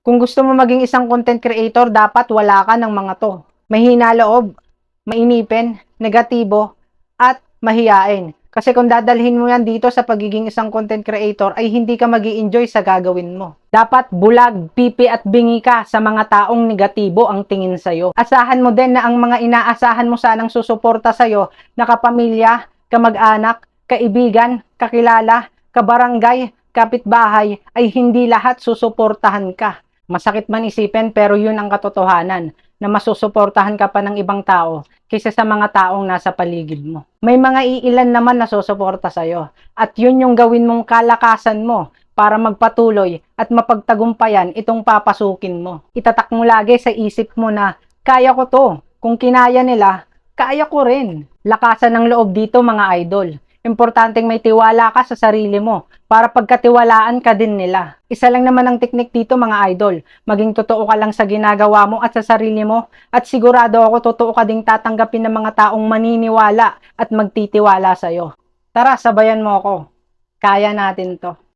Kung gusto mo maging isang content creator, dapat wala ka ng mga to. Mahina loob, mainipin, negatibo, at mahiyain. Kasi kung dadalhin mo yan dito sa pagiging isang content creator, ay hindi ka magi-enjoy sa gagawin mo. Dapat bulag, pipi at bingi ka sa mga taong negatibo ang tingin sa'yo. Asahan mo din na ang mga inaasahan mo sanang susuporta sa'yo na kapamilya, kamag-anak, kaibigan, kakilala, kabarangay, kapitbahay, ay hindi lahat susuportahan ka. Masakit man isipin pero yun ang katotohanan na masusuportahan ka pa ng ibang tao kaysa sa mga taong nasa paligid mo. May mga iilan naman na susuporta sa'yo at yun yung gawin mong kalakasan mo para magpatuloy at mapagtagumpayan itong papasukin mo. Itatak mo lagi sa isip mo na kaya ko to. Kung kinaya nila, kaya ko rin. Lakasan ng loob dito mga idol. Importanteng may tiwala ka sa sarili mo para pagkatiwalaan ka din nila. Isa lang naman ang teknik dito mga idol. Maging totoo ka lang sa ginagawa mo at sa sarili mo at sigurado ako totoo ka ding tatanggapin ng mga taong maniniwala at magtitiwala sa'yo. Tara, sabayan mo ako. Kaya natin to.